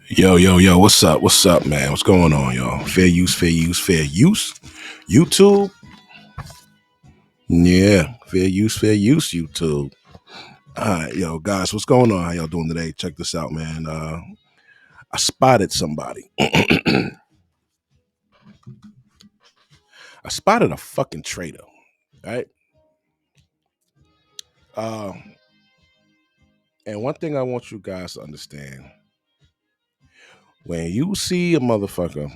Yo, what's up? What's up, man? What's going on, y'all? Fair use, fair use, fair use. YouTube? Yeah, fair use, YouTube. All right, yo, guys, what's going on? How y'all doing today? Check this out, man. I spotted somebody. I spotted a fucking traitor, right? Uh, and one thing I want you guys to understand when you see a motherfucker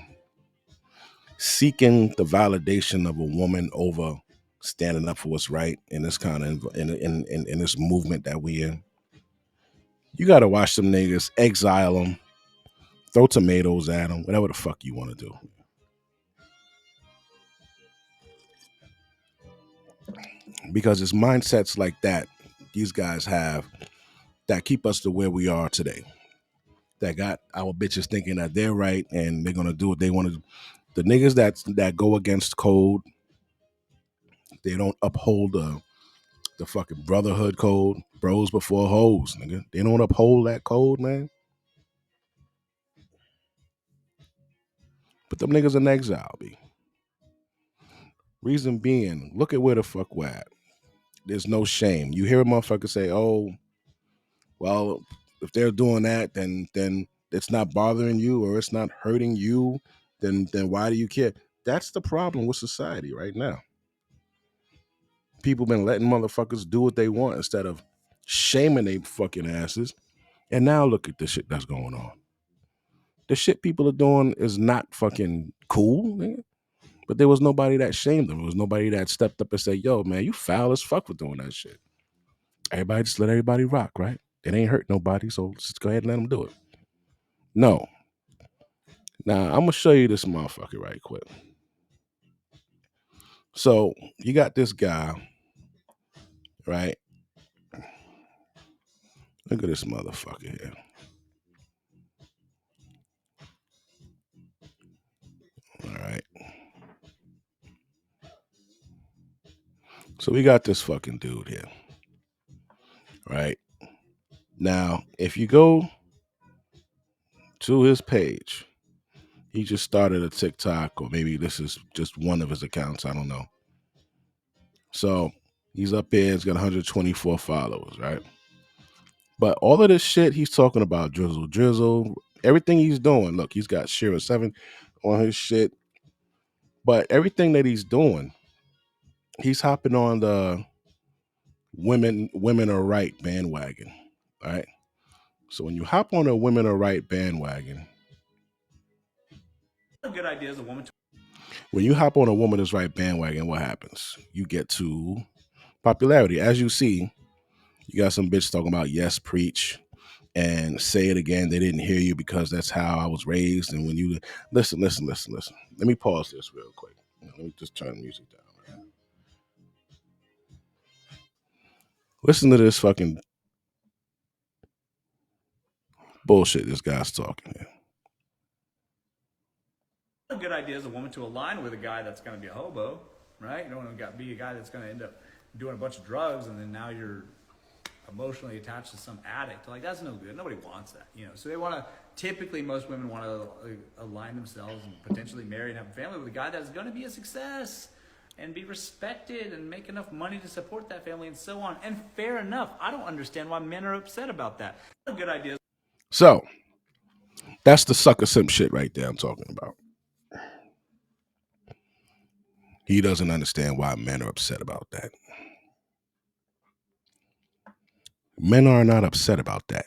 seeking the validation of a woman over standing up for what's right in this kind of in this movement that we in, you gotta watch them niggas, exile them, throw tomatoes at them, whatever the fuck you want to do. Because it's mindsets like that these guys have that keep us to where we are today. That got our bitches thinking that they're right and they're gonna do what they want to. The niggas that go against code, they don't uphold the fucking brotherhood code, bros before hoes, nigga. They don't uphold that code, man. But them niggas in exile, be. Reason being, look at where the fuck we're at. There's no shame. You hear a motherfucker say, "Oh, well, if they're doing that, then it's not bothering you or it's not hurting you. Then why do you care?" That's the problem with society right now. People been letting motherfuckers do what they want instead of shaming they fucking asses. And now look at the shit that's going on. The shit people are doing is not fucking cool, nigga. But there was nobody that shamed them. There was nobody that stepped up and said, "Yo, man, you foul as fuck for doing that shit." Everybody just let everybody rock, right? It ain't hurt nobody, so let's just go ahead and let them do it. No. Now, I'm gonna show you this motherfucker right quick. So you got this guy, right? Look at this motherfucker here. All right. So we got this fucking dude here, right? Now, if you go to his page, he just started a TikTok, or maybe this is just one of his accounts. I don't know. So he's up here, he's got 124 followers, right? But all of this shit he's talking about, drizzle, everything he's doing. Look, he's got Shira 7 on his shit. But everything that he's doing, he's hopping on the women are right bandwagon. All right. So when you hop on a women are right bandwagon, A good idea as a woman to when you hop on a woman is right bandwagon, what happens? You get to popularity. As you see, you got some bitch talking about yes, preach, and say it again. They didn't hear you because that's how I was raised. And when you listen. Let me pause this real quick. Let me just turn the music down. Man. Listen to this fucking bullshit this guy's talking here. a good idea as a woman to align with a guy that's going to be a hobo, right? You don't want to be a guy that's going to end up doing a bunch of drugs and then now you're emotionally attached to some addict. Like that's no good. Nobody wants that, you know. So they want to. Typically, most women want to align themselves and potentially marry and have a family with a guy that's going to be a success and be respected and make enough money to support that family and so on. And fair enough. I don't understand why men are upset about that. A good idea. So that's the sucker simp shit right there I'm talking about. He doesn't understand why men are upset about that. Men are not upset about that.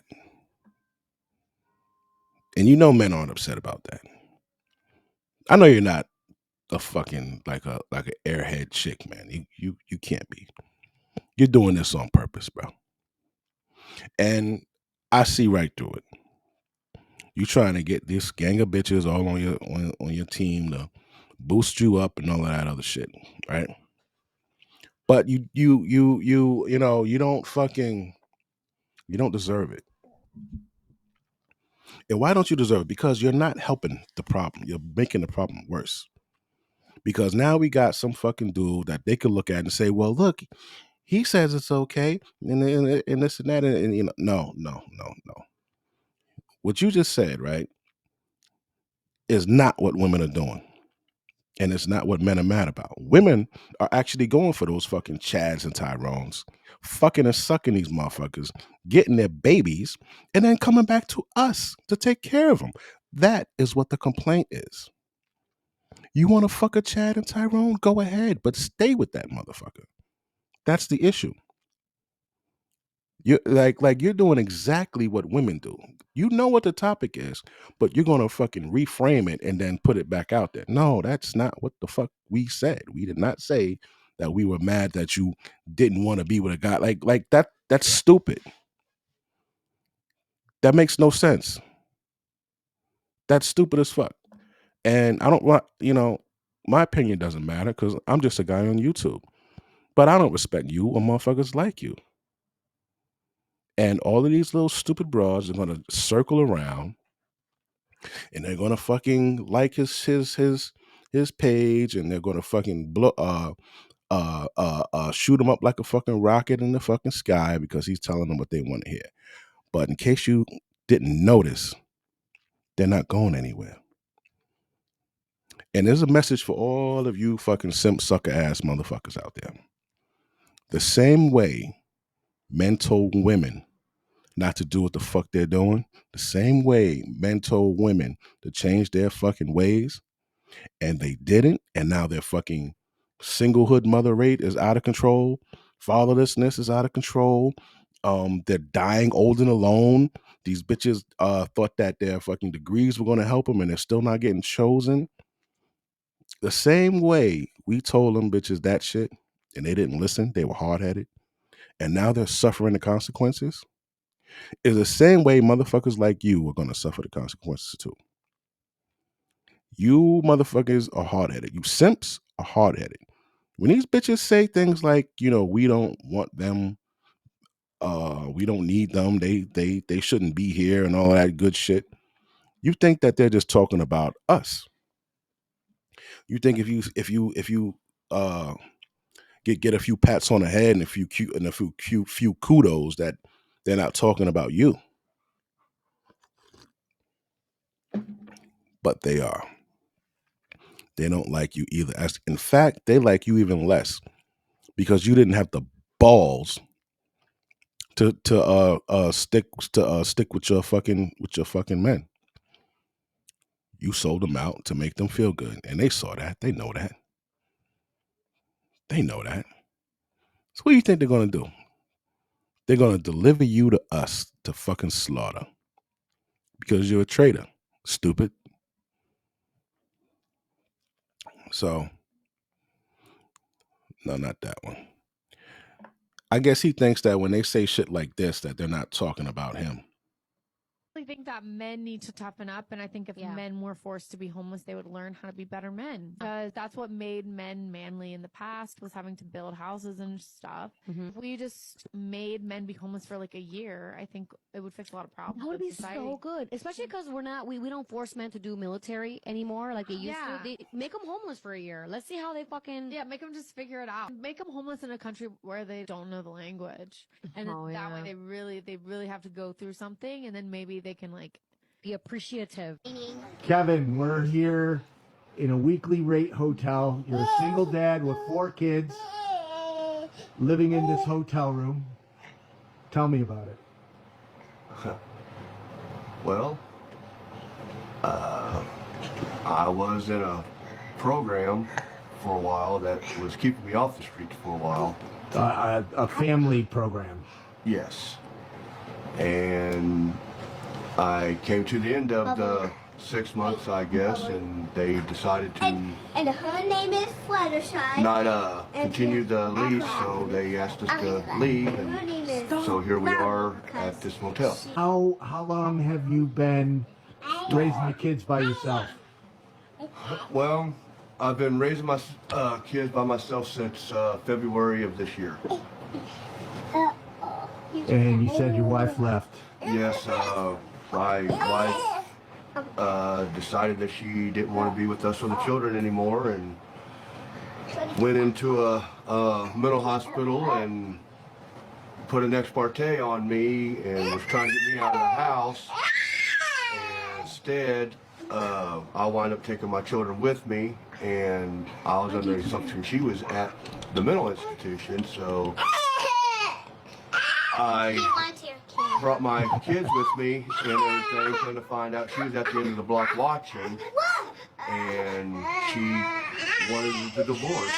And you know men aren't upset about that. I know you're not a fucking like an airhead chick, man. You can't be. You're doing this on purpose, bro. And I see right through it. You trying to get this gang of bitches all on your team to boost you up and all of that other shit, right? But you don't fucking you don't deserve it. And why don't you deserve it? Because you're not helping the problem. You're making the problem worse. Because now we got some fucking dude that they could look at and say, "Well, look, he says it's okay," and this and that, and you know, no. What you just said, right? is not what women are doing. And it's not what men are mad about. Women are actually going for those fucking Chads and Tyrones, fucking and sucking these motherfuckers, getting their babies, and then coming back to us to take care of them. That is what the complaint is. You want to fuck a Chad and Tyrone? Go ahead, but stay with that motherfucker. That's the issue. You like you're doing exactly what women do. You know what the topic is, but you're gonna fucking reframe it and then put it back out there. No, that's not what the fuck we said. We did not say that we were mad that you didn't want to be with a guy like that. That's stupid. That makes no sense. That's stupid as fuck. And I don't want my opinion doesn't matter because I'm just a guy on YouTube. But I don't respect you or motherfuckers like you. And all of these little stupid broads are gonna circle around and they're gonna fucking like his page, and they're gonna fucking blow shoot him up like a fucking rocket in the fucking sky because he's telling them what they want to hear. But in case you didn't notice, they're not going anywhere. And there's a message for all of you fucking simp sucker ass motherfuckers out there. The same way men told women not to do what the fuck they're doing, the same way men told women to change their fucking ways, and they didn't, and now their fucking singlehood mother rate is out of control, fatherlessness is out of control, they're dying old and alone. These bitches thought that their fucking degrees were going to help them, and they're still not getting chosen. The same way we told them bitches that shit, and they didn't listen, they were hard-headed, and now they're suffering the consequences, is the same way motherfuckers like you are going to suffer the consequences too. You motherfuckers are hard-headed. You simps are hard-headed. When these bitches say things like, we don't want them, we don't need them, they shouldn't be here and all that good shit, you think that they're just talking about us. You think if you get a few pats on the head and a few kudos, that they're not talking about you. But they are. They don't like you either. As in fact, they like you even less because you didn't have the balls to stick with your fucking men. You sold them out to make them feel good, and they saw that. They know that. They know that. So what do you think they're gonna do? They're gonna deliver you to us to fucking slaughter because you're a traitor. Stupid. So no, not that one. I guess he thinks that when they say shit like this, that they're not talking about him. I think that men need to toughen up, and I think if men were forced to be homeless, they would learn how to be better men, because that's what made men manly in the past, was having to build houses and stuff. If we just made men be homeless for like a year, I think it would fix a lot of problems. That would be with society. so good, especially because we don't force men to do military anymore like they used to. They make them homeless for a year. Let's see how they fucking make them just figure it out. Make them homeless in a country where they don't know the language, and that way they really have to go through something, and then maybe they can like be appreciative. Kevin, we're here in a weekly rate hotel. You're a single dad with 4 kids living in this hotel room. Tell me about it. Well, I was in a program for a while that was keeping me off the streets for a while. A family program. Yes. And I came to the end of the 6 months, I guess, and they decided to and her name is Fluttershy. not continue the lease, so they asked us to leave, and so here we are at this motel. How long have you been raising the kids by yourself? Well, I've been raising my kids by myself since February of this year. And you said your wife left. Yes, my wife decided that she didn't want to be with us or the children anymore, and went into a mental hospital and put an ex parte on me and was trying to get me out of the house. And instead, I wound up taking my children with me, and I was under the assumption she was at the mental institution, so I brought my kids with me and everything, come to find out she was at the end of the block watching, and she wanted the divorce.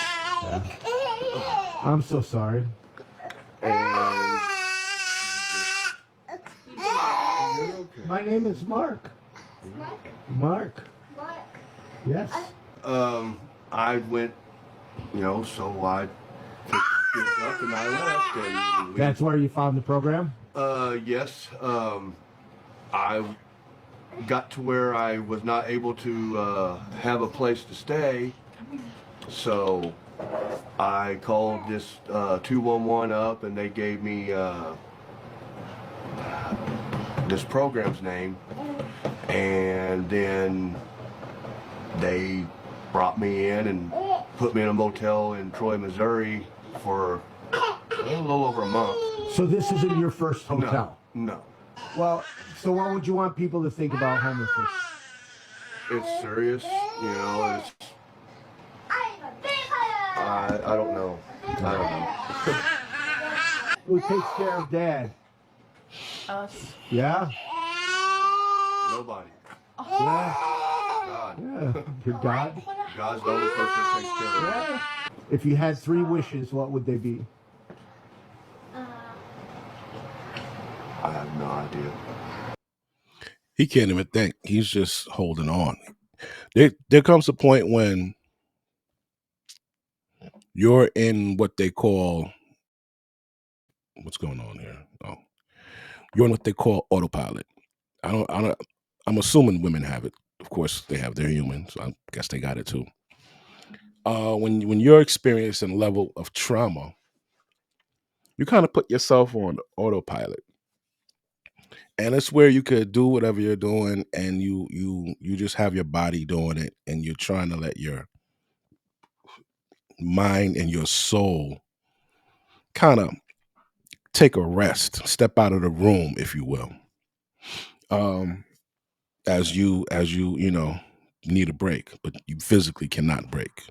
I'm so sorry. And My name is Mark. Mark. Yes. I went, so I picked the kids up and I left. And That's where you found the program? yes. I got to where I was not able to have a place to stay, so I called this 211 up, and they gave me this program's name, and then they brought me in and put me in a motel in Troy, Missouri for a little over a month. So this isn't your first hotel? No. Well, so what would you want people to think about homelessness? It's serious, it's... I don't know. Who takes care of Dad? Us. Yeah? Nobody. Yeah? God. Yeah. Your God? God's the only person that takes care of me. Yeah. If you had 3 wishes, what would they be? I have no idea. He can't even think. He's just holding on. There comes a point when you're in what they call, what's going on here? Oh, you're in what they call autopilot. I'm assuming women have it. Of course, they have. They're human, so I guess they got it too. When you're experiencing a level of trauma, you kind of put yourself on autopilot, and it's where you could do whatever you're doing, and you just have your body doing it, and you're trying to let your mind and your soul kind of take a rest, step out of the room, if you will. As you need a break, but you physically cannot break.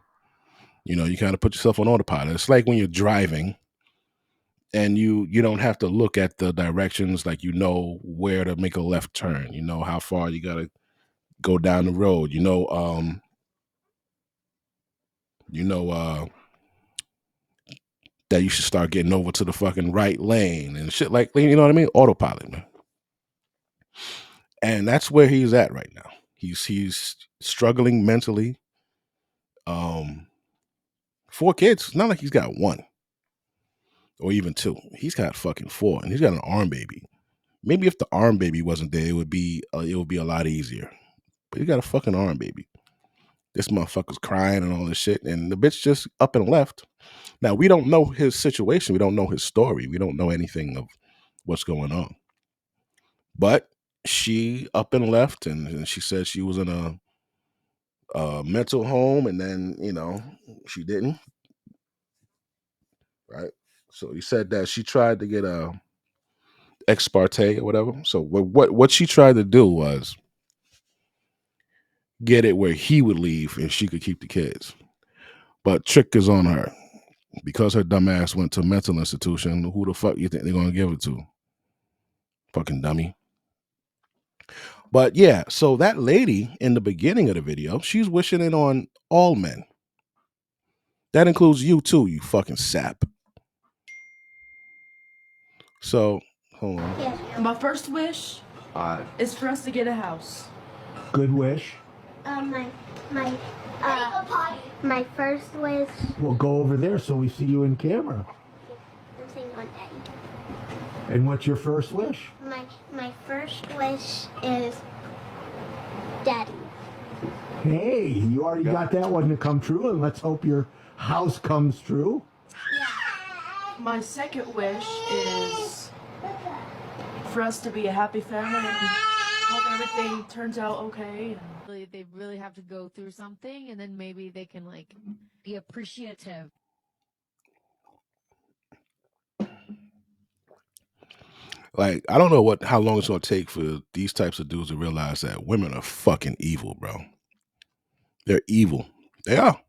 You kind of put yourself on autopilot. It's like when you're driving and you don't have to look at the directions, like where to make a left turn, how far you gotta go down the road, that you should start getting over to the fucking right lane and shit, like, you know what I mean? Autopilot, man. And that's where he's at right now. He's struggling mentally. 4 kids. It's not like he's got 1 or even 2. He's got fucking 4, and he's got an arm baby. Maybe if the arm baby wasn't there, it would be a lot easier. But he got a fucking arm baby. This motherfucker's crying and all this shit, and the bitch just up and left. Now, we don't know his situation. We don't know his story. We don't know anything of what's going on. But she up and left, and she said she was in a mental home, and then, she didn't. Right? So he said that she tried to get a ex parte or whatever. So what she tried to do was get it where he would leave and she could keep the kids. But trick is on her. Because her dumb ass went to a mental institution, who the fuck you think they're gonna give it to? Fucking dummy. But yeah, so that lady in the beginning of the video, she's wishing it on all men. That includes you too, you fucking sap. So, hold on. My first wish is for us to get a house. Good wish. My my first wish. Well, go over there so we see you in camera. I'm saying on Daddy. And what's your first wish? My first wish is Daddy. Hey, you already got that one to come true, and let's hope your house comes true. My second wish is for us to be a happy family and hope everything turns out okay. They really have to go through something, and then maybe they can Be appreciative. Like, I don't know how long it's gonna take for these types of dudes to realize that women are fucking evil, bro. They're evil. They are.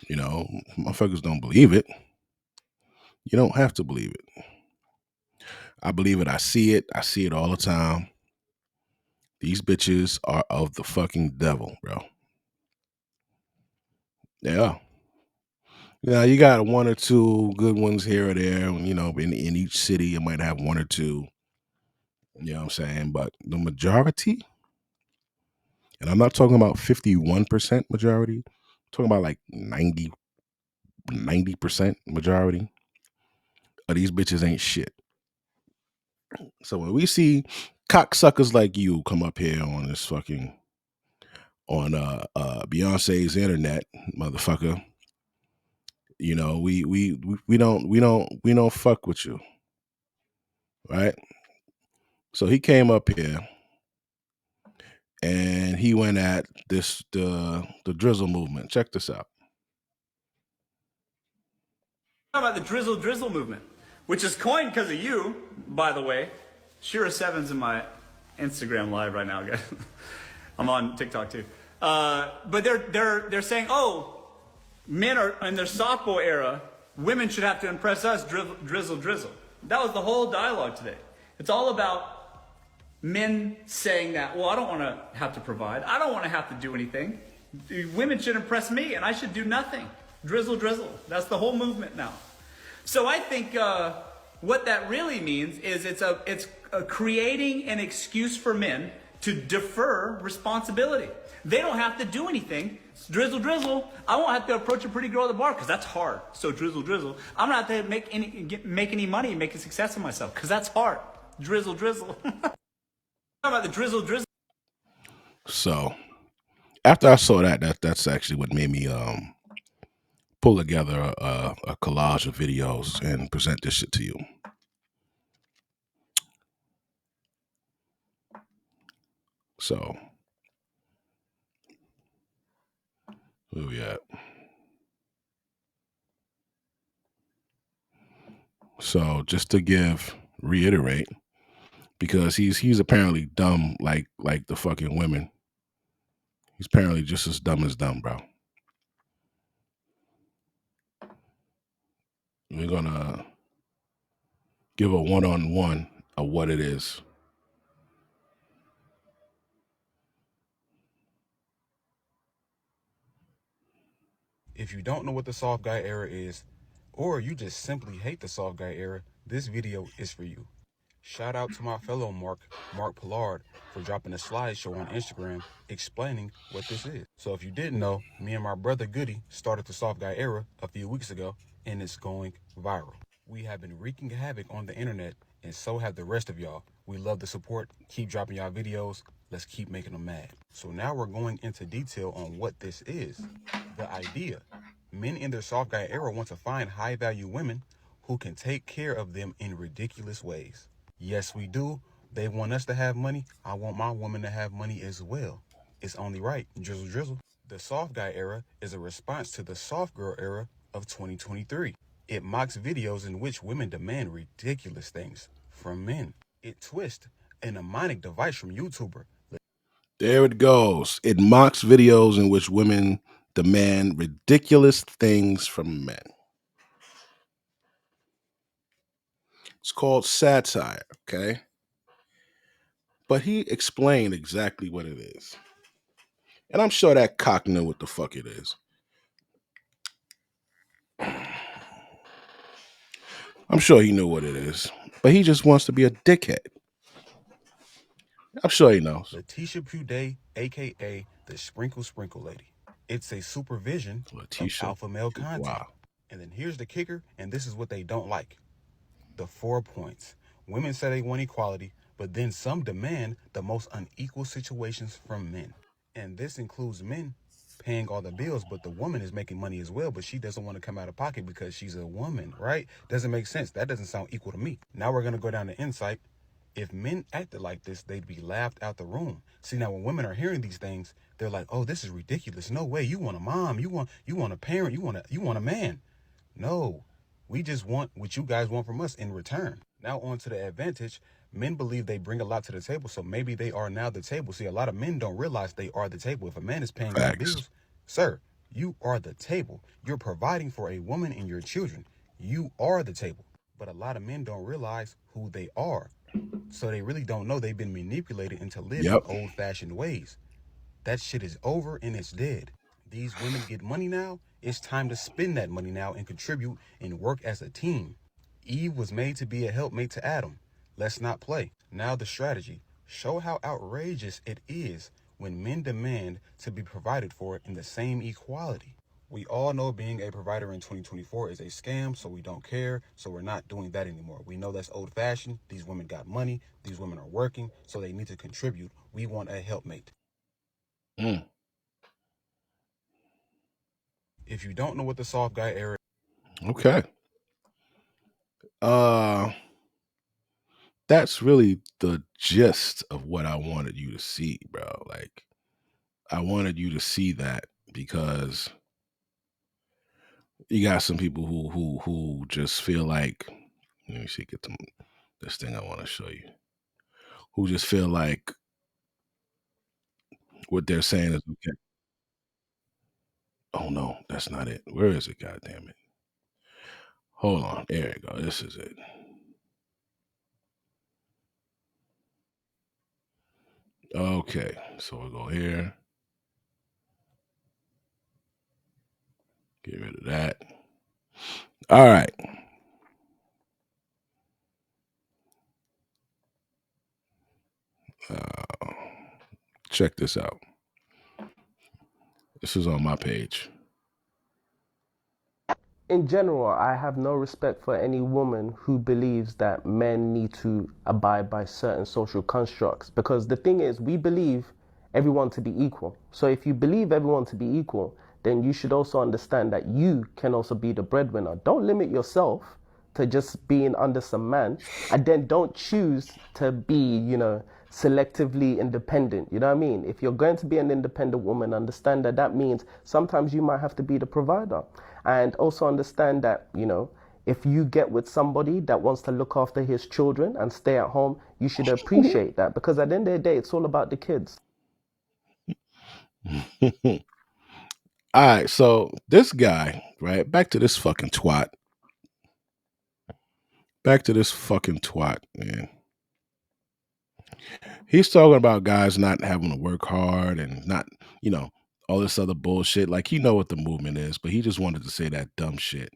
You know, motherfuckers don't believe it. You don't have to believe it. I believe it. I see it. I see it all the time. These bitches are of the fucking devil, bro. They are. Now you got one or two good ones here or there. You know, in each city, you might have one or two. You know what I'm saying? But the majority, and I'm not talking about 51% majority. I'm talking about like 90% majority of these bitches ain't shit. So when we see cocksuckers like you come up here on this fucking on Beyonce's internet, motherfucker, you know, we don't fuck with you, right? So he came up here and he went at the drizzle movement. Check this out. About the drizzle movement, which is coined because of you, by the way. Shira7's in my Instagram live right now, guys. I'm on TikTok too. But they're saying, oh, men are in their softball era. Women should have to impress us. Drizzle. That was the whole dialogue today. It's all about men saying that. Well, I don't want to have to provide. I don't want to have to do anything. Women should impress me, and I should do nothing. Drizzle. That's the whole movement now. So I think what that really means is it's creating an excuse for men to defer responsibility. They don't have to do anything. Drizzle. I won't have to approach a pretty girl at the bar because that's hard. So drizzle. I'm not have to make any money and make a success of myself because that's hard. Drizzle. About the drizzle. So after I saw that's actually what made me pull together a collage of videos and present this shit to you. So where we at? So just to reiterate, because he's apparently dumb like the fucking women. He's apparently just as dumb, bro. We're gonna give a one-on-one of what it is. If you don't know what the soft guy era is, or you just simply hate the soft guy era, this video is for you. Shout out to my fellow Mark Pollard, for dropping a slideshow on Instagram explaining what this is. So if you didn't know, me and my brother Goody started the soft guy era a few weeks ago, and it's going viral. We have been wreaking havoc on the internet, and so have the rest of y'all. We love the support. Keep dropping y'all videos. Let's keep making them mad. So now we're going into detail on what this is. The idea. Men in their soft guy era want to find high-value women who can take care of them in ridiculous ways. Yes, we do. They want us to have money. I want my woman to have money as well. It's only right. Drizzle. The soft guy era is a response to the soft girl era of 2023. It mocks videos in which women demand ridiculous things from men. It twists a mnemonic device from YouTuber. There it goes. It mocks videos in which women demand ridiculous things from men. It's called satire, okay? But he explained exactly what it is. And I'm sure that cock knew what the fuck it is. I'm sure he knew what it is. But he just wants to be a dickhead. I'm sure he knows. Letitia Puday, a.k.a. the Sprinkle Lady. It's a supervision of alpha male content. Wow. And then here's the kicker, and this is what they don't like. The 4 points. Women say they want equality, but then some demand the most unequal situations from men. And this includes men paying all the bills, but the woman is making money as well, but she doesn't want to come out of pocket because she's a woman, right? Doesn't make sense. That doesn't sound equal to me. Now we're going to go down to insight. If men acted like this, they'd be laughed out the room. See, now when women are hearing these things, they're like, oh, this is ridiculous. No way. You want a mom. You want a parent. You want a man. No, we just want what you guys want from us in return. Now on to the advantage. Men believe they bring a lot to the table, so maybe they are now the table. See, a lot of men don't realize they are the table. If a man is paying all bills, sir, you are the table. You're providing for a woman and your children. You are the table. But a lot of men don't realize who they are. So they really don't know they've been manipulated into living old-fashioned ways. That shit is over and it's dead. These women get money now. It's time to spend that money now and contribute and work as a team. Eve was made to be a helpmate to Adam. Let's not play. Now the strategy. Show how outrageous it is when men demand to be provided for in the same equality. We all know being a provider in 2024 is a scam, so we don't care, so we're not doing that anymore. We know that's old-fashioned. These women got money. These women are working, so they need to contribute. We want a helpmate. If you don't know what the soft guy era is. Okay. That's really the gist of what I wanted you to see, bro. Like, I wanted you to see that because you got some people who just feel like, let me see, get this thing I want to show you, who just feel like what they're saying is okay. Oh no, that's not it. Where is it? God damn it. Hold on. There you go. This is it. Okay. So we'll go here. Get rid of that. All right. Check this out. This is on my page. In general, I have no respect for any woman who believes that men need to abide by certain social constructs. Because the thing is, we believe everyone to be equal. So if you believe everyone to be equal, then you should also understand that you can also be the breadwinner. Don't limit yourself to just being under some man, and then don't choose to be, selectively independent. You know what I mean? If you're going to be an independent woman, understand that that means sometimes you might have to be the provider. And also understand that, if you get with somebody that wants to look after his children and stay at home, you should appreciate that, because at the end of the day, it's all about the kids. All right, so this guy, right? Back to this fucking twat. Man. He's talking about guys not having to work hard and not, all this other bullshit. Like, he know what the movement is, but he just wanted to say that dumb shit.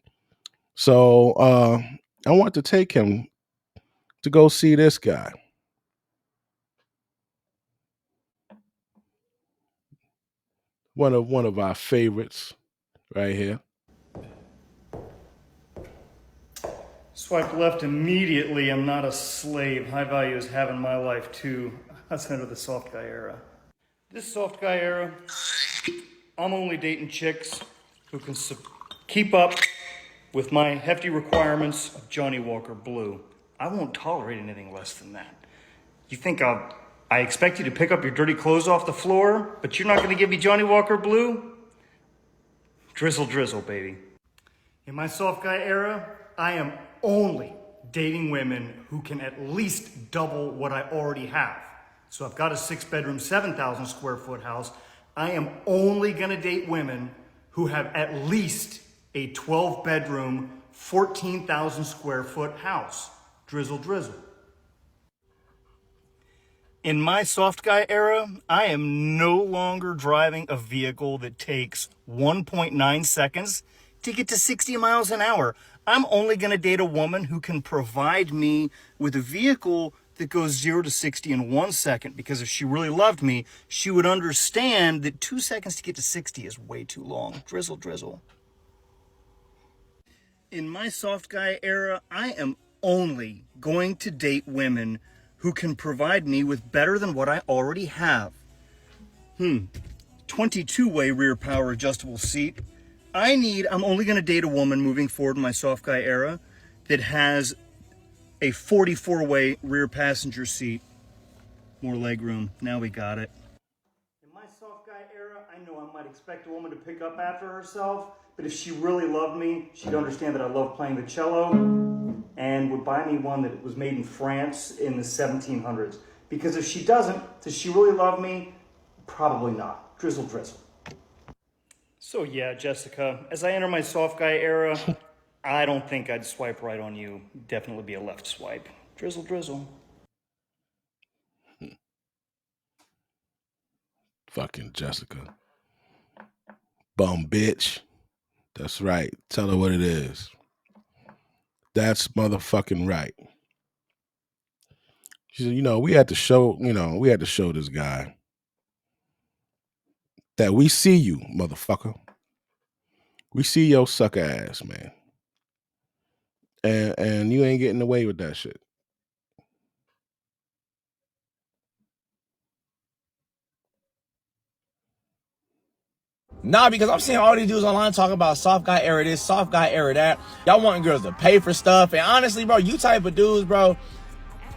So I want to take him to go see this guy. One of our favorites right here. Swipe left immediately. I'm not a slave. High value is having my life too. That's under the soft guy era. This soft guy era, I'm only dating chicks who can keep up with my hefty requirements of Johnny Walker Blue. I won't tolerate anything less than that. You think I expect you to pick up your dirty clothes off the floor, but you're not going to give me Johnny Walker Blue? Drizzle, drizzle, baby. In my soft guy era, I am only dating women who can at least double what I already have. So I've got a 6-bedroom, 7,000 square foot house. I am only going to date women who have at least a 12-bedroom, 14,000 square foot house. Drizzle, drizzle. In my soft guy era, I am no longer driving a vehicle that takes 1.9 seconds to get to 60 miles an hour. I'm only going to date a woman who can provide me with a vehicle that goes 0 to 60 in 1 second, because if she really loved me, she would understand that 2 seconds to get to 60 is way too long. Drizzle, drizzle. In my soft guy era, I am only going to date women who can provide me with better than what I already have. 22-way rear power adjustable seat. I'm only going to date a woman moving forward in my soft guy era that has a 44-way rear passenger seat. More leg room. Now we got it. In my soft guy era, I I know I might expect a woman to pick up after herself, but if she really loved me, she'd understand that I love playing the cello and would buy me one that was made in France in the 1700s. Because if she doesn't, does she really love me? Probably not. Drizzle, drizzle. So yeah, Jessica, as I enter my soft guy era, I don't think I'd swipe right on you. Definitely be a left swipe. Drizzle, drizzle. Fucking Jessica. Bum bitch. That's right. Tell her what it is. That's motherfucking right. She said, we had to show this guy that we see you, motherfucker. We see your sucker ass, man. And you ain't getting away with that shit. Nah, because I'm seeing all these dudes online talking about soft guy era this, soft guy era that. Y'all wanting girls to pay for stuff. And honestly, bro, you type of dudes, bro,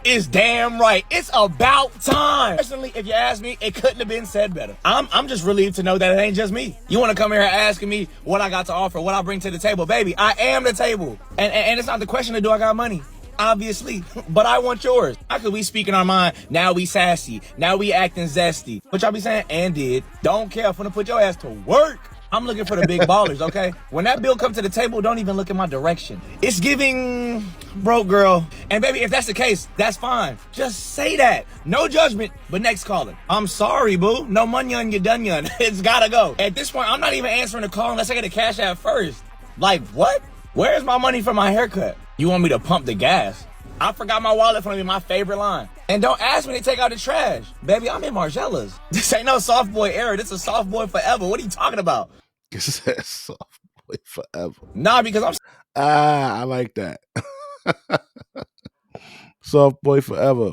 is damn right. It's about time. Personally, if you ask me, it couldn't have been said better. I'm just relieved to know that it ain't just me. You want to come here asking me what I got to offer, what I bring to the table. Baby, I am the table. And it's not the question of do I got money. Obviously, but I want yours. How could we speaking our mind? Now we sassy. Now we acting zesty. What y'all be saying? And did. Don't care. I'm finna put your ass to work. I'm looking for the big ballers, okay? When that bill comes to the table, don't even look in my direction. It's giving broke girl. And baby, if that's the case, that's fine. Just say that. No judgment, but next caller. I'm sorry, boo. No money on your dunion. It's gotta go. At this point, I'm not even answering the call unless I get a cash app first. Like, what? Where's my money for my haircut? You want me to pump the gas? I forgot my wallet for me, my favorite line. And don't ask me to take out the trash. Baby, I'm in Margellas. This ain't no soft boy era. This is soft boy forever. What are you talking about? This is soft boy forever. Nah, because I'm... I like that. Soft boy forever.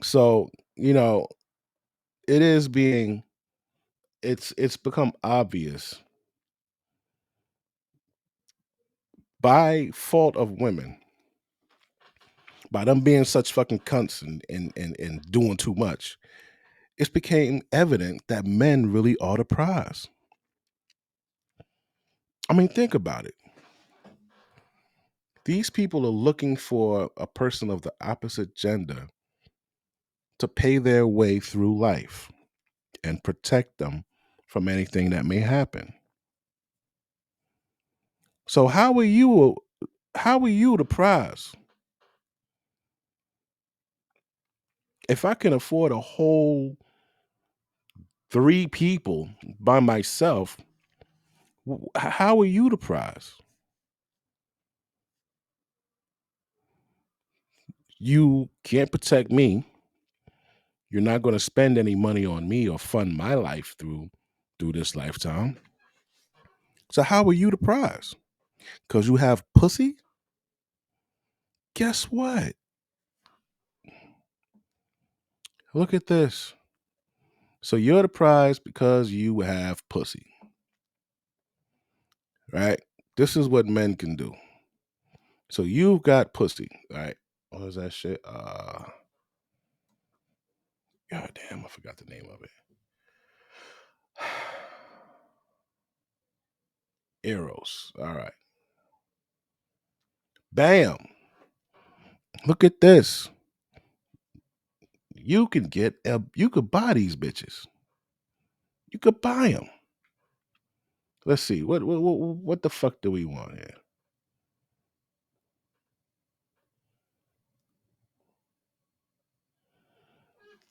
So, it's become obvious by fault of women, by them being such fucking cunts and doing too much. It became evident that men really are the prize. I mean, think about it. These people are looking for a person of the opposite gender to pay their way through life and protect them from anything that may happen. So how are you the prize? If I can afford a whole 3 people by myself, how are you the prize? You can't protect me. You're not going to spend any money on me or fund my life through this lifetime. So how are you the prize? Because you have pussy? Guess what? Look at this. So you're the prize because you have pussy. Right? This is what men can do. So you've got pussy, right? What is that shit? God damn, I forgot the name of it. Eros. All right. Bam. Look at this. You could buy these bitches. You could buy them. Let's see. What the fuck do we want here?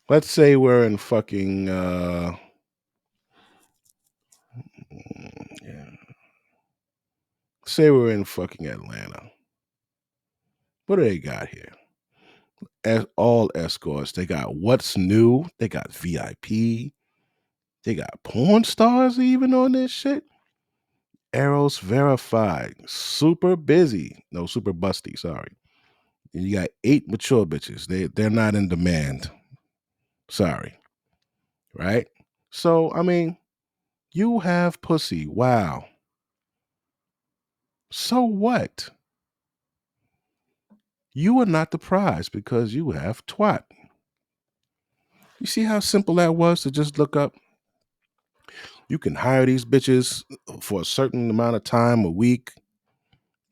Let's say we're in fucking yeah. Say we're in fucking Atlanta. What do they got here? As all escorts, they got what's new. They got VIP. They got porn stars even on this shit. Eros verified. Super busy. No, super busty. Sorry. And you got 8 mature bitches. They're not in demand. Sorry. Right? So, I mean, you have pussy. Wow. So what? You are not the prize because you have twat. You see how simple that was to just look up? You can hire these bitches for a certain amount of time a week.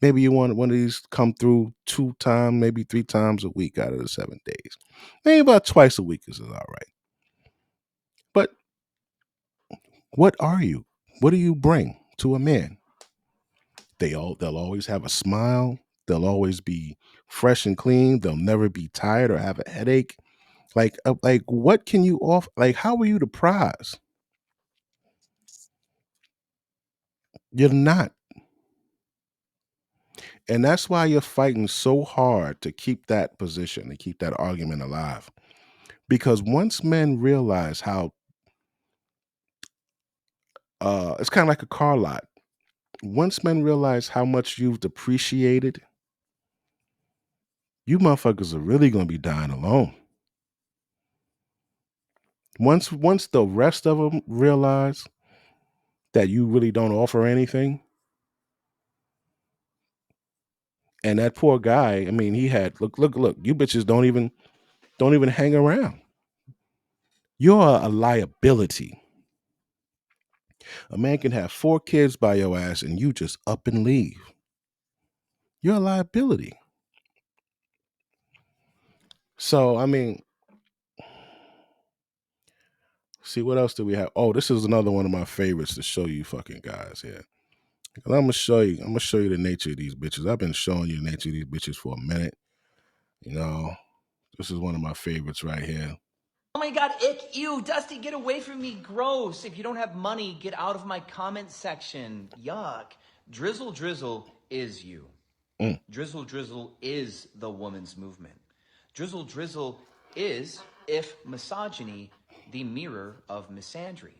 Maybe you want one of these come through 2 times, maybe 3 times a week out of the 7 days. Maybe about twice a week is all right. But what are you? What do you bring to a man? They'll always have a smile. They'll always be fresh and clean. They'll never be tired or have a headache. Like what can you offer? Like, how are you the prize? You're not. And that's why you're fighting so hard to keep that position and keep that argument alive. Because once men realize how it's kind of like a car lot. Once men realize how much you've depreciated, you motherfuckers are really gonna be dying alone. Once the rest of them realize that you really don't offer anything, and that poor guy, I mean, he had look, you bitches don't even hang around. You're a liability. A man can have 4 kids by your ass and you just up and leave. You're a liability. So, I mean, see what else do we have? Oh, this is another one of my favorites to show you fucking guys here. And I'm gonna show you the nature of these bitches. I've been showing you the nature of these bitches for a minute. You know, this is one of my favorites right here. Oh my god, ick, ew, Dusty, get away from me, gross. If you don't have money, get out of my comment section. Yuck. Drizzle Drizzle is you. Drizzle Drizzle is the woman's movement. Drizzle Drizzle is, if misogyny, the mirror of misandry.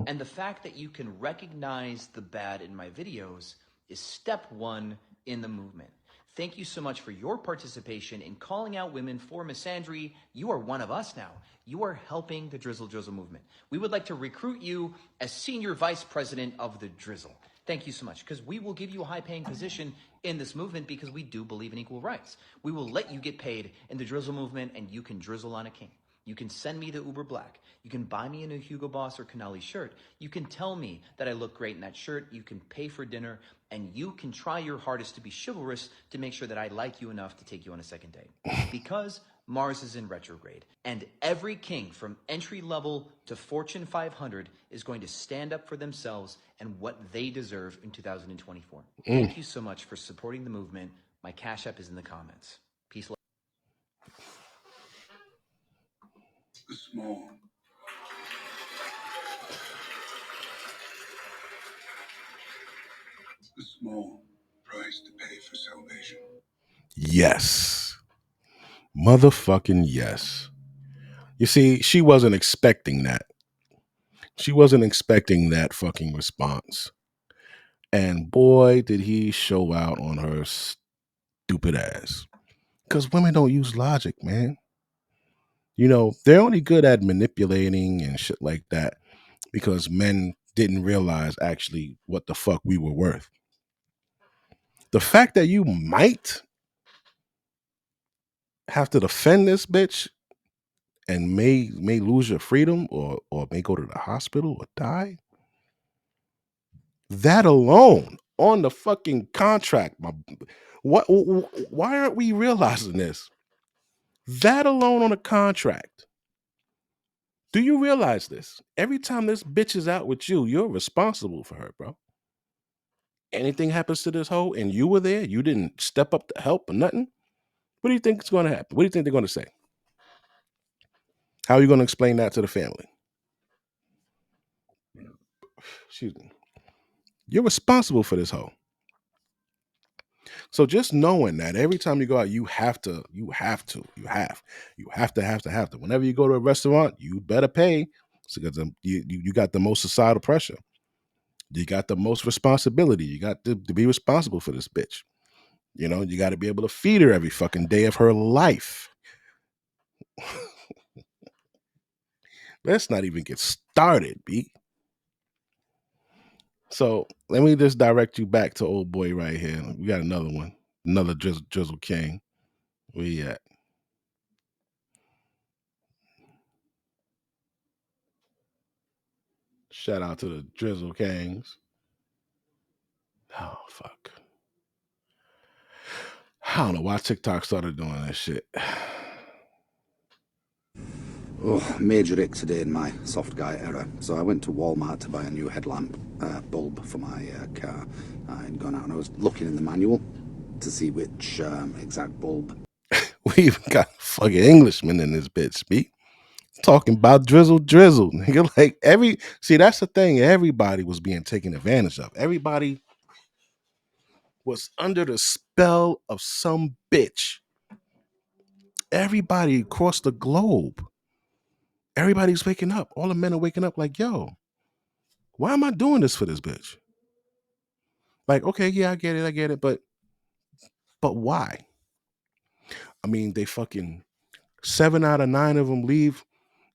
And the fact that you can recognize the bad in my videos is step one in the movement. Thank you so much for your participation in calling out women for misandry. You are one of us now. You are helping the Drizzle Drizzle movement. We would like to recruit you as senior vice president of the Drizzle. Thank you so much, because we will give you a high-paying position in this movement because we do believe in equal rights. We will let you get paid in the Drizzle movement, and you can drizzle on a king. You can send me the Uber Black. You can buy me a new Hugo Boss or Canali shirt. You can tell me that I look great in that shirt. You can pay for dinner, and you can try your hardest to be chivalrous to make sure that I like you enough to take you on a second date. Because Mars is in retrograde, and every king from entry level to Fortune 500 is going to stand up for themselves and what they deserve in 2024. Thank you so much for supporting the movement. My Cash App is in the comments. Peace. Small. A small price to pay for salvation. Yes. Motherfucking yes. You see, she wasn't expecting that. She wasn't expecting that fucking response. And boy, did he show out on her stupid ass. Because women don't use logic, man. You know, they're only good at manipulating and shit like that because men didn't realize actually what the fuck we were worth. The fact that you might have to defend this bitch and may lose your freedom or may go to the hospital or die. That alone on the fucking contract, why aren't we realizing this? That alone on a contract. Do you realize this? Every time this bitch is out with you, you're responsible for her, bro. Anything happens to this hoe and you were there, you didn't step up to help or nothing. What do you think is going to happen? What do you think they're going to say? How are you going to explain that to the family? Excuse me. You're responsible for this hoe. So just knowing that every time you go out, you have to. Whenever you go to a restaurant, you better pay because you got the most societal pressure. You got the most responsibility. You got to be responsible for this bitch. You know, you got to be able to feed her every fucking day of her life. Let's not even get started, B. So let me just direct you back to old boy right here. We got another one, another Drizzle King. Where you at? Shout out to the Drizzle Kings. Oh, fuck. I don't know why TikTok started doing that shit. Oh, major ick today in my soft guy era. So I went to Walmart to buy a new headlamp bulb for my car. I'd gone out and I was looking in the manual to see which exact bulb. We even got a fucking Englishman in this bitch, speak. Talking about drizzle, nigga. Like see, that's the thing. Everybody was being taken advantage of. Everybody was under the spell of some bitch. Everybody across the globe. Everybody's waking up. All the men are waking up like, yo, why am I doing this for this bitch? Like, okay, yeah, I get it, but why? I mean, they fucking 7 out of 9 of them leave.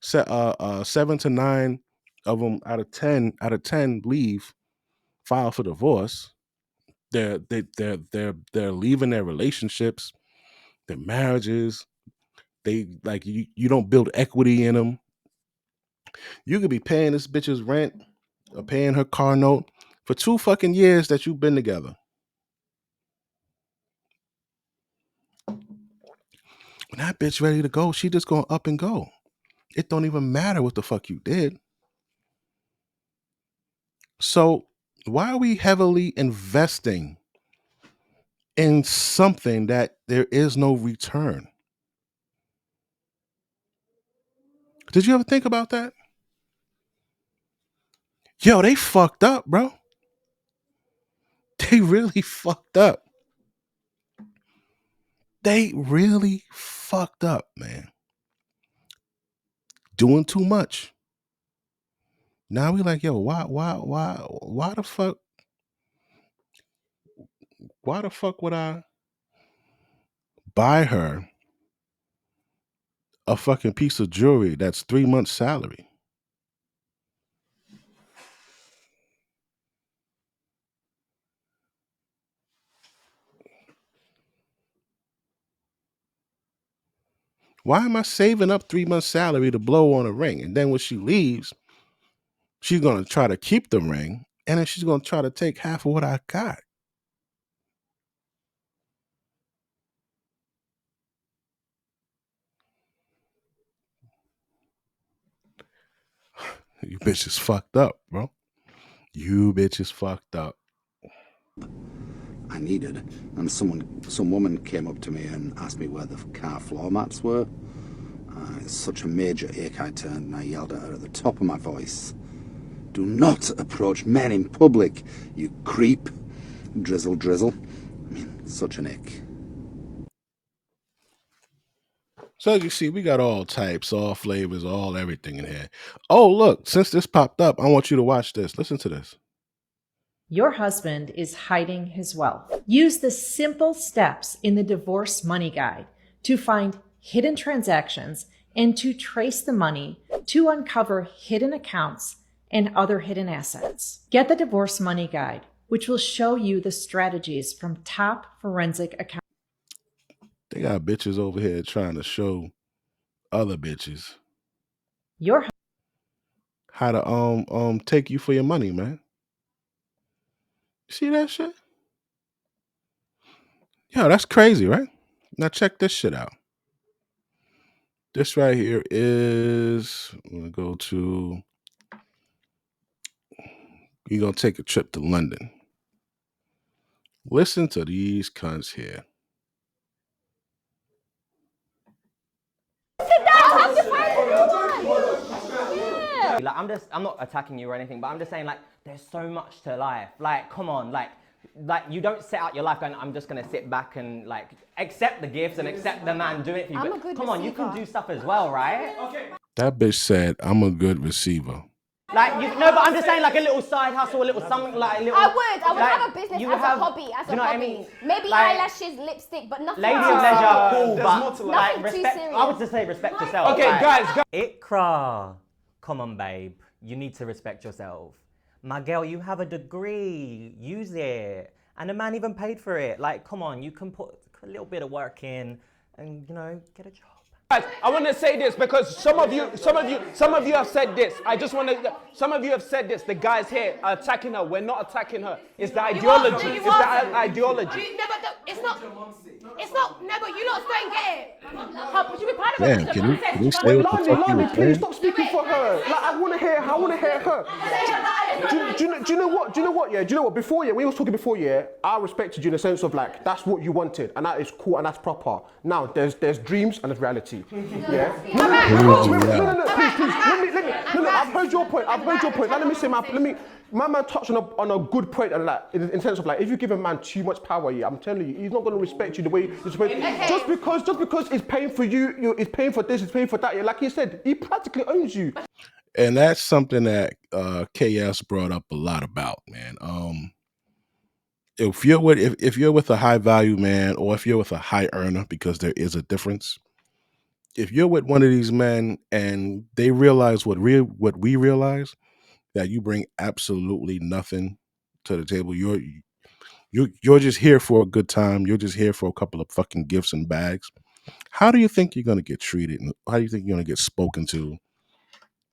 7 to 9 of them out of 10 leave, file for divorce. They're leaving their relationships, their marriages. They like you don't build equity in them. You could be paying this bitch's rent or paying her car note for 2 fucking years that you've been together. When that bitch ready to go, she just gonna up and go. It don't even matter what the fuck you did. So why are we heavily investing in something that there is no return? Did you ever think about that? Yo, they fucked up, bro. They really fucked up. They really fucked up, man. Doing too much. Now we like, yo, why the fuck? Why the fuck would I buy her a fucking piece of jewelry that's 3 months' salary? Why am I saving up 3 months' salary to blow on a ring? And then when she leaves, she's gonna try to keep the ring, and then she's gonna try to take half of what I got. You bitches fucked up, bro. You bitches fucked up. I needed, and some woman came up to me and asked me where the car floor mats were. It's such a major ache I turned and I yelled at her at the top of my voice, "Do not approach men in public, you creep." Drizzle. I mean, such an ick. So as you see, we got all types, all flavors, all everything in here. Oh, look, since this popped up, I want you to watch this. Listen to this. Your husband is hiding his wealth. Use the simple steps in the Divorce Money Guide to find hidden transactions and to trace the money to uncover hidden accounts and other hidden assets. Get the Divorce Money Guide, which will show you the strategies from top forensic accountants. They got bitches over here trying to show other bitches how to take you for your money, man. You see that shit? Yo, that's crazy, right? Now check this shit out. This right here is, I'm gonna go to, you're gonna take a trip to London. Listen to these cunts here. Like I'm not attacking you or anything, but I'm just saying, like, there's so much to life. Like, come on, like you don't set out your life going, I'm just gonna sit back and like accept the gifts and accept the man doing it for you. But come on, you can do stuff as well, right? Okay. That bitch said, I'm a good receiver. Like, no, but I'm just saying, like, a little side hustle, a little something, like, a little... I would like, have a business as a hobby, you know what I mean? Maybe like, eyelashes, lipstick, but nothing lady too of leisure, cool, serious. but, like, Nothing too respect, serious. I would just say respect yourself. Okay, like, guys. Ikra, come on, babe. You need to respect yourself. My girl, you have a degree. Use it. And the man even paid for it. Like, come on, you can put a little bit of work in and, you know, get a job. Guys, I want to say this because some of you have said this. I just want to. Some of you have said this. The guys here are attacking her. We're not attacking her. It's the ideology. It's the ideology. It's not. No, but you lot don't get it. How should we part of Man, it? can you say what the fuck you were Please saying? stop speaking for her. Like, I want to hear her. Do you know what? Yeah. Do you know what? Before, yeah, we was talking before, yeah. I respected you in the sense of like that's what you wanted, and that is cool and that's proper. Now there's dreams and there's reality. Yeah. No. Please. Let me. I've heard your point. Now let me say my man touched on a good point and like in terms of like if you give a man too much power, yeah, I'm telling you, he's not gonna respect you the way you're supposed. Just because it's paying for you, it's paying for this, it's paying for that. Yeah, like he said, he practically owns you. And that's something that KS brought up a lot about, man. If you're with a high value man, or if you're with a high earner, because there is a difference. If you're with one of these men and they realize what we realize, that you bring absolutely nothing to the table. You're just here for a good time. You're just here for a couple of fucking gifts and bags. How do you think you're gonna get treated? How do you think you're gonna get spoken to?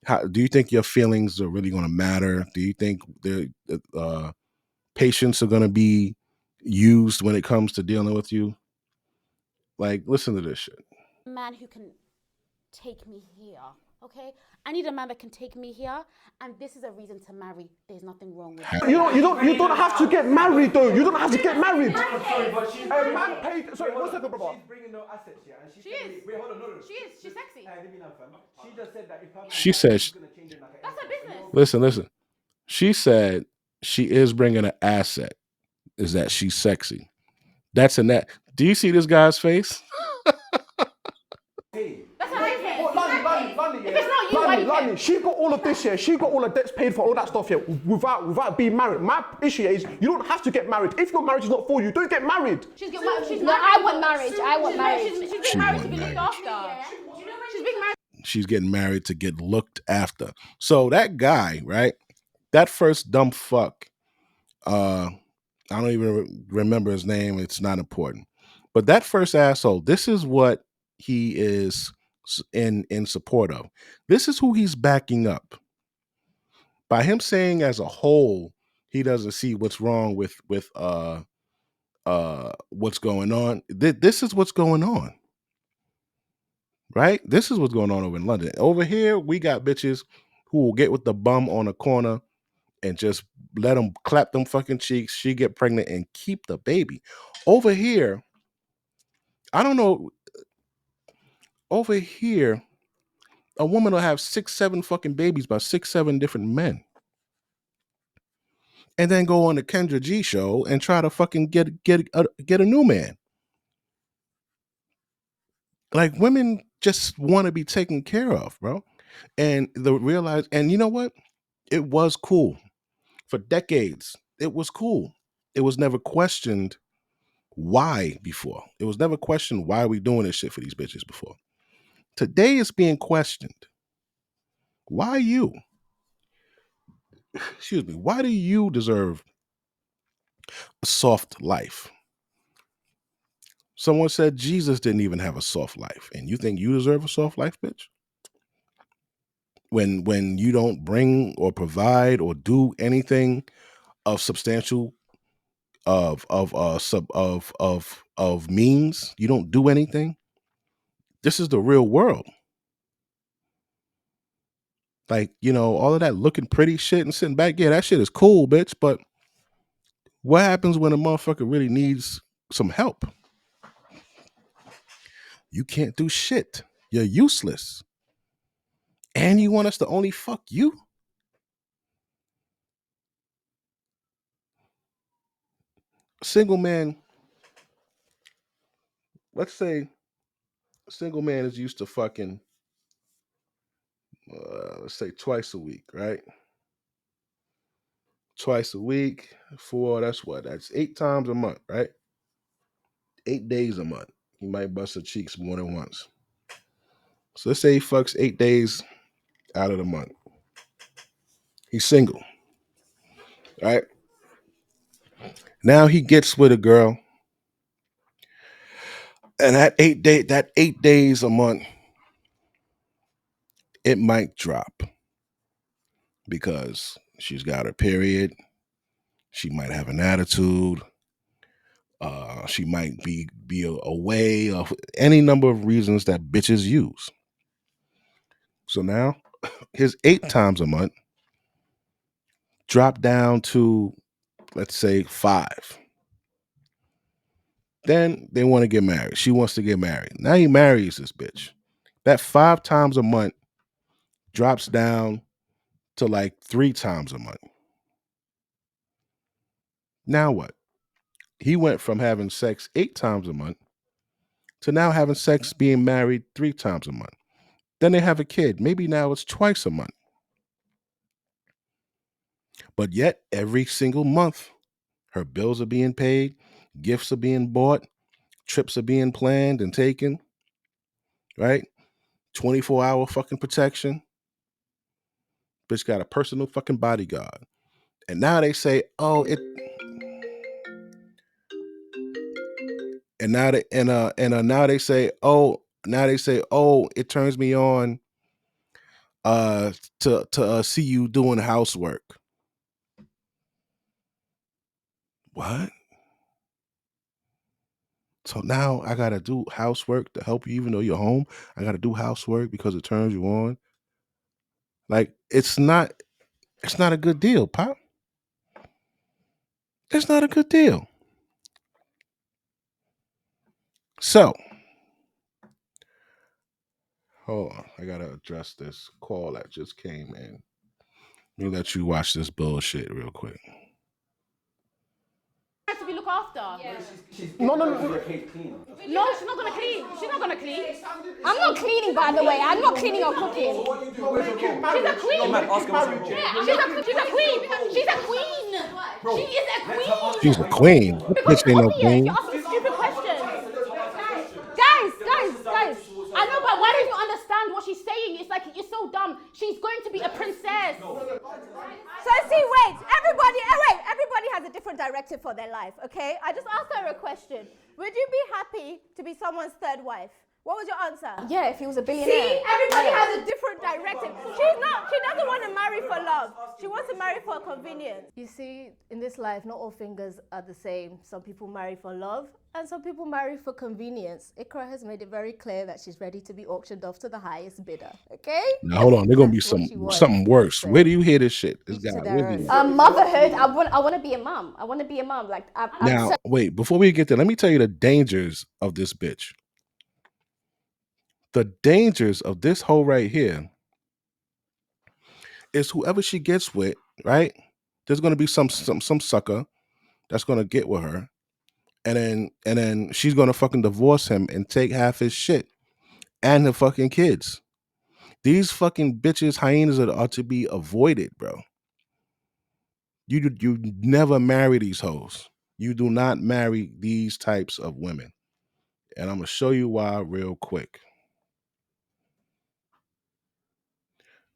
How do you think your feelings are really gonna matter? Do you think the patience are gonna be used when it comes to dealing with you? Like, listen to this shit. A man who can take me here, okay? I need a man that can take me here, and this is a reason to marry. There's nothing wrong with it. You don't have to get married though. You don't have to get married. Sorry, but she's a man paid. Sorry, one second, brother. She's bringing no assets here, and She is. Wait, hold on, no. She is. She's sexy. She just said that if her She said, That's her business. listen. She said she is bringing an asset. Is that she's sexy? That's a net. Do you see this guy's face? That's her business. Lonnie, If it's not you, why you care? she got all of this here. She got all the debts paid for, all that stuff here, without being married. My issue is you don't have to get married. If your marriage is not for you, don't get married. She's I want marriage. I want marriage. She's being married to be looked after. She's being married. She's getting married to get looked after. So that guy, right? That first dumb fuck, I don't even remember his name. It's not important. But that first asshole, this is what he is in support of. This is who he's backing up. By him saying as a whole, he doesn't see what's wrong with what's going on. This is what's going on. Right? This is what's going on over in London. Over here, we got bitches who will get with the bum on a corner and just let them clap them fucking cheeks. She get pregnant and keep the baby. Over here, I don't know. Over here, a woman will have 6-7 fucking babies by 6-7 different men, and then go on the Kendra G show and try to fucking get a new man. Like, women just want to be taken care of, bro. And and you know what? It was cool for decades. It was cool. It was never questioned why before. It was never questioned why we doing this shit for these bitches before. Today it's being questioned. Why you? Excuse me. Why do you deserve a soft life? Someone said Jesus didn't even have a soft life, and you think you deserve a soft life, bitch? When you don't bring or provide or do anything of substantial of means, you don't do anything. This is the real world. Like, all of that looking pretty shit and sitting back, yeah, that shit is cool, bitch. But what happens when a motherfucker really needs some help? You can't do shit. You're useless. And you want us to only fuck you? A single man, let's say a single man is used to fucking, let's say twice a week, right? Twice a week, that's 8 times a month, right? 8 days a month. He might bust her cheeks more than once. So let's say he fucks 8 days out of the month. He's single, right? Now he gets with a girl, and that 8 days a month, it might drop because she's got her period. She might have an attitude. She might be away of any number of reasons that bitches use. So now his 8 times a month drop down to, let's say, 5. Then they want to get married. She wants to get married. Now he marries this bitch. That 5 times a month drops down to like 3 times a month. Now what? He went from having sex 8 times a month to now having sex, being married 3 times a month. Then they have a kid. Maybe now it's twice a month. But yet, every single month, her bills are being paid, gifts are being bought, trips are being planned and taken, right? 24-hour fucking protection. Bitch got a personal fucking bodyguard. And now they say, oh, it. And now they now they say, oh, it turns me on to see you doing housework. What? So now I gotta do housework to help you, even though you're home. I gotta do housework because it turns you on. Like it's not a good deal, Pop. It's not a good deal. So hold on, I gotta address this call that just came in. Let me let you watch this bullshit real quick. To be looked after. No. No, she's not gonna clean. She's not gonna clean. I'm not cleaning, by the way. I'm not cleaning or cooking. She's a queen. She's a queen. She's a queen. She is a queen. She's a queen. This Because bitch ain't no obvious, queen. you're asking stupid questions. Guys. I know, but why don't you understand what she's saying? It's like, you're so dumb. She's going to be a princess. So see, everybody has a different directive for their life, okay? I just asked her a question. Would you be happy to be someone's third wife? What was your answer? Yeah, if he was a billionaire. See, everybody has a different directive. She doesn't want to marry for love. She wants to marry for convenience. You see, in this life, not all fingers are the same. Some people marry for love, and some people marry for convenience. Ikra has made it very clear that she's ready to be auctioned off to the highest bidder, okay? Now hold on, there's gonna be something worse. Where do you hear this shit? This guy, where's he at? Motherhood, I want to be a mom. I want to be a mom. Like, Now, wait, before we get there, let me tell you the dangers of this bitch. The dangers of this hoe right here is whoever she gets with, right? There's gonna be some sucker that's gonna get with her, and then she's gonna fucking divorce him and take half his shit and the fucking kids. These fucking bitches, hyenas are to be avoided, bro. You never marry these hoes. You do not marry these types of women. And I'm gonna show you why real quick.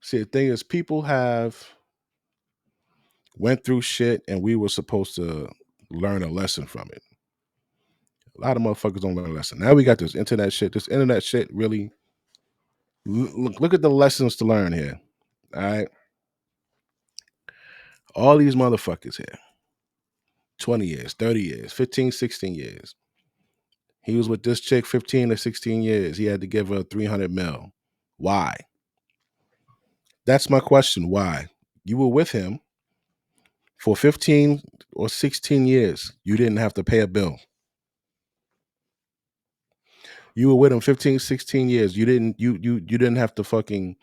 See, the thing is, people have went through shit and we were supposed to learn a lesson from it. A lot of motherfuckers don't learn a lesson. Now we got this internet shit. This internet shit really look at the lessons to learn here. All right. All these motherfuckers here. 20 years, 30 years, 15, 16 years. He was with this chick 15 or 16 years. He had to give her 300 mil. Why? That's my question. Why? You were with him for 15 or 16 years. You didn't have to pay a bill. You were with him 15, 16 years. You didn't have to fucking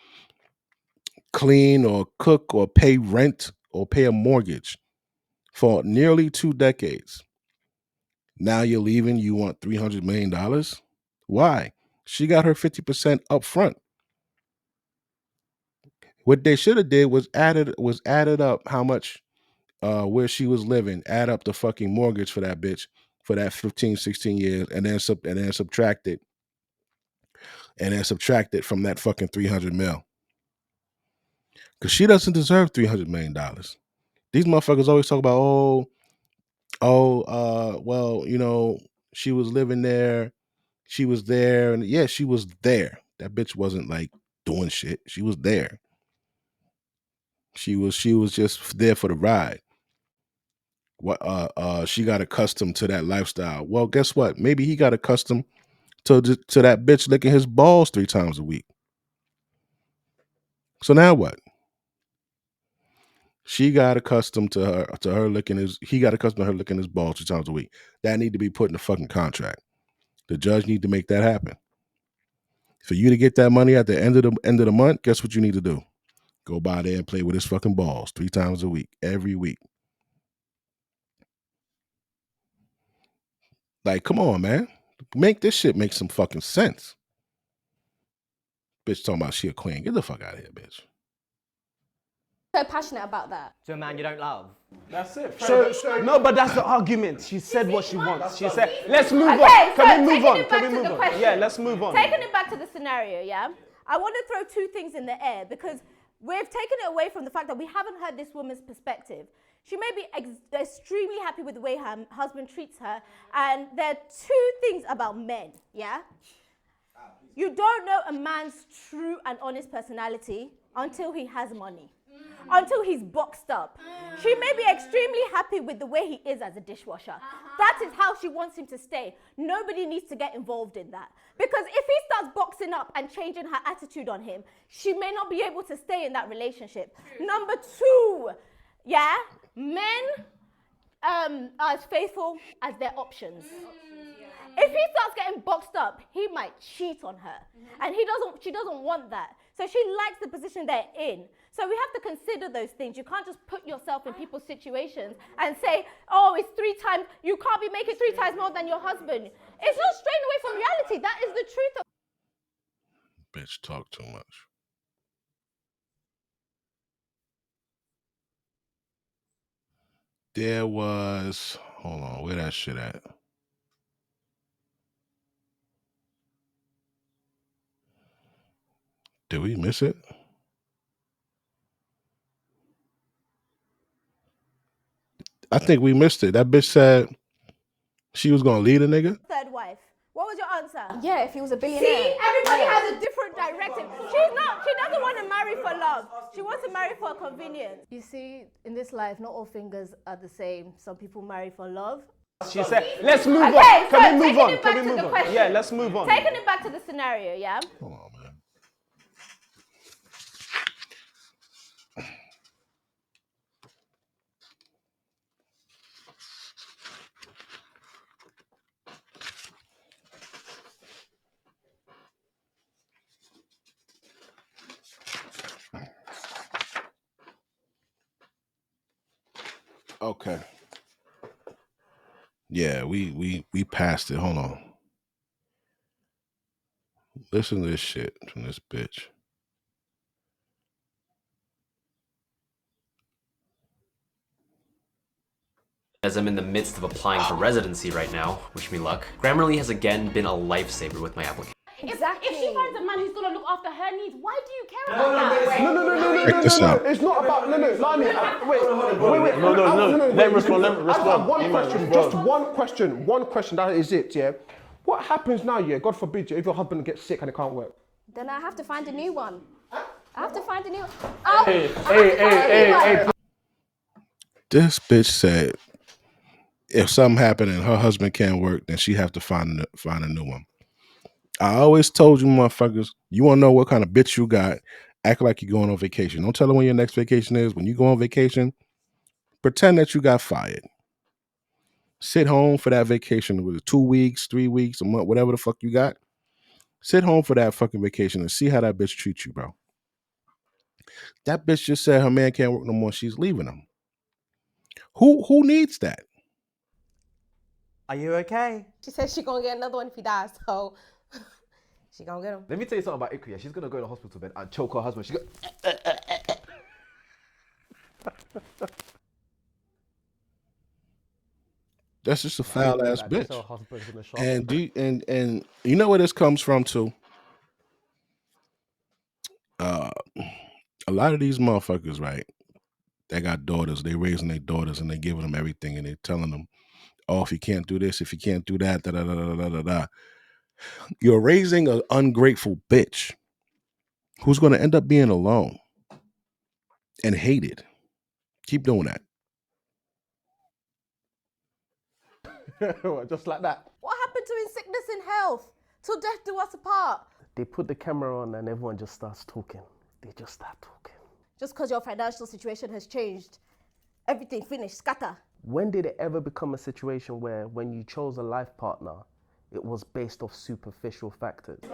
clean or cook or pay rent or pay a mortgage for nearly 2 decades. Now you're leaving, you want $300 million? Why? She got her 50% up front. What they should have did was added up how much where she was living, add up the fucking mortgage for that bitch for that 15, 16 years, and then subtract it. And then subtract it from that fucking 300 mil. Because she doesn't deserve $300 million. These motherfuckers always talk about, well, she was living there. She was there. And yeah, she was there. That bitch wasn't like doing shit. She was there. She was just there for the ride. What she got accustomed to that lifestyle. Well, guess what? Maybe he got accustomed to that bitch licking his balls 3 times a week. So now what? She got accustomed to her licking his. He got accustomed to her licking his balls 2 times a week. That need to be put in the fucking contract. The judge need to make that happen. For you to get that money at the end of the month, guess what you need to do? Go by there and play with his fucking balls 3 times a week, every week. Like, come on, man. Make this shit make some fucking sense. Bitch talking about she a queen. Get the fuck out of here, bitch. So passionate about that. To a man you don't love. That's it. So, no, but that's the argument. She said what she wants. She said, let's move Okay, on. so Can we move taking on? it Can back we to move the on? question. Yeah, let's move on. Taking it back to the scenario, yeah? I want to throw 2 things in the air because we've taken it away from the fact that we haven't heard this woman's perspective. She may be extremely happy with the way her husband treats her, and there are 2 things about men, yeah? You don't know a man's true and honest personality until he has money. Until he's boxed up. She may be extremely happy with the way he is as a dishwasher. That is how she wants him to stay. Nobody needs to get involved in that. Because if he starts boxing up and changing her attitude on him, she may not be able to stay in that relationship. Number 2, yeah, men are as faithful as their options. If he starts getting boxed up, he might cheat on her. And she doesn't want that. So she likes the position they're in. So we have to consider those things. You can't just put yourself in people's situations and say, oh, it's 3 times, you can't be making 3 times more than your husband. It's not straying away from reality. That is the truth. Bitch talk too much. There was, hold on, where that shit at? Did we miss it? I think we missed it. That bitch said she was gonna lead a nigga. 3rd wife. What was your answer? Yeah, if he was a billionaire. See, everybody has a different directive. She doesn't want to marry for love. She wants to marry for convenience. You see, in this life, not all fingers are the same. Some people marry for love. She said, let's move on. Okay, so Can we move taking on? it Can back we to move the on? question. Yeah, let's move on. Taking it back to the scenario, yeah? Hold on, man. Okay. Yeah, we passed it. Hold on. Listen to this shit from this bitch. As I'm in the midst of applying for residency right now, wish me luck, Grammarly has again been a lifesaver with my application. Exactly. If she finds a man who's going to look after her needs, why do you care about that? No. It's not about, Lani, wait. No. Let him respond, I have one question, just one question, that is it, yeah? What happens now, yeah, God forbid, yeah, if your husband gets sick and it can't work? Then I have to find a new one. I have to find a new one. Hey. This bitch said if something happened and her husband can't work, then she have to find a new one. I always told you motherfuckers, you want to know what kind of bitch you got, act like you're going on vacation. Don't tell her when your next vacation is. When you go on vacation, pretend that you got fired. Sit home for that vacation with 2 weeks, 3 weeks, a month, whatever the fuck you got. Sit home for that fucking vacation and see how that bitch treats you, bro. That bitch just said her man can't work no more. She's leaving him. Who needs that? Are you okay? She said she gonna get another one if he dies, so she gonna get him. Let me tell you something about Ikria. She's gonna go in the hospital bed and choke her husband. That's just a foul ass bitch. And you know where this comes from too? A lot of these motherfuckers, right? They got daughters. They raising their daughters and they giving them everything and they telling them, oh, if you can't do this, if you can't do that, da da da da da da da. You're raising an ungrateful bitch who's going to end up being alone and hated. Keep doing that. Just like that. What happened to in sickness and health? Till death do us apart. They put the camera on and everyone just starts talking. They just start talking. Just because your financial situation has changed, everything finished, scatter. When did it ever become a situation where when you chose a life partner, it was based off superficial factors? I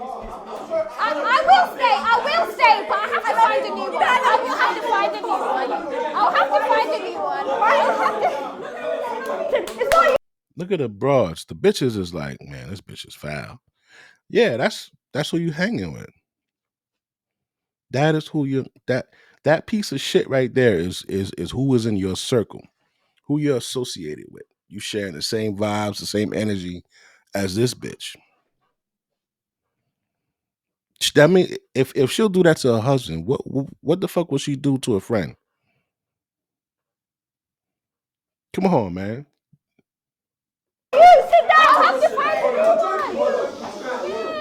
will stay, but I have to find a new one. I will have to find a new one. I'll have to find a new one. It's not. Look at the broads. The bitches is like, man, this bitch is foul. Yeah, that's who you hanging with. That is who you that piece of shit right there is who is in your circle, who you're associated with. You sharing the same vibes, the same energy as this bitch. That mean if she'll do that to her husband, what the fuck will she do to a friend? Come on, man. Sit down. I'll have to find a new one.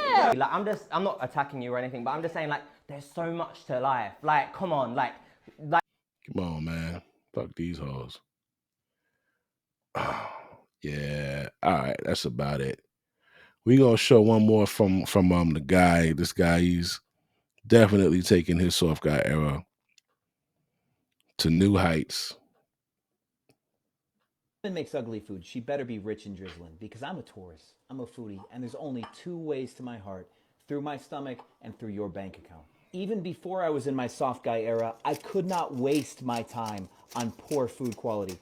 Yeah. Like, I'm not attacking you or anything, but I'm just saying, like, there's so much to life. Like, come on, like. Come on, man. Fuck these hoes. Yeah. All right. That's about it. We're gonna show one more from the guy. This guy, he's definitely taking his soft guy era to new heights. Woman makes ugly food. She better be rich and drizzling, because I'm a Taurus. I'm a foodie, and there's only two ways to my heart: through my stomach and through your bank account. Even before I was in my soft guy era, I could not waste my time on poor food quality.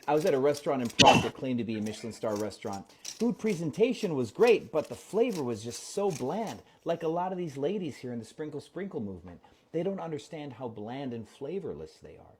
I was at a restaurant in Prague that claimed to be a Michelin star restaurant. Food presentation was great, but the flavor was just so bland. Like a lot of these ladies here in the sprinkle sprinkle movement, they don't understand how bland and flavorless they are.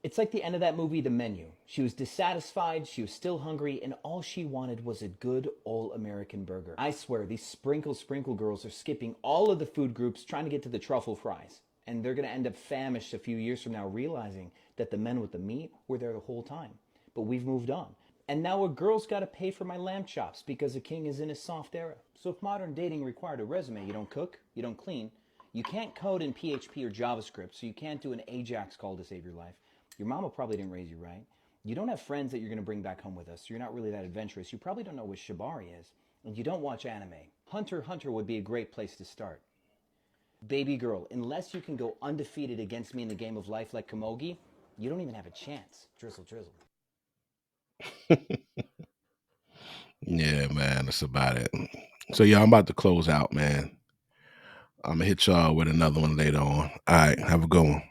It's like the end of that movie, The Menu. She was dissatisfied, she was still hungry, and all she wanted was a good all-American burger. I swear, these sprinkle sprinkle girls are skipping all of the food groups trying to get to the truffle fries. And they're gonna end up famished a few years from now, realizing that the men with the meat were there the whole time. But we've moved on. And now a girl's gotta pay for my lamb chops because a king is in his soft era. So if modern dating required a resume, you don't cook, you don't clean, you can't code in PHP or JavaScript, so you can't do an Ajax call to save your life. Your mama probably didn't raise you right. You don't have friends that you're going to bring back home with us, so you're not really that adventurous. You probably don't know what shibari is, and you don't watch anime. Hunter x Hunter would be a great place to start. Baby girl, unless you can go undefeated against me in the game of life like Komogi, you don't even have a chance. Drizzle, drizzle. Yeah, man, that's about it. So, yeah, I'm about to close out, man. I'm going to hit y'all with another one later on. All right, have a good one.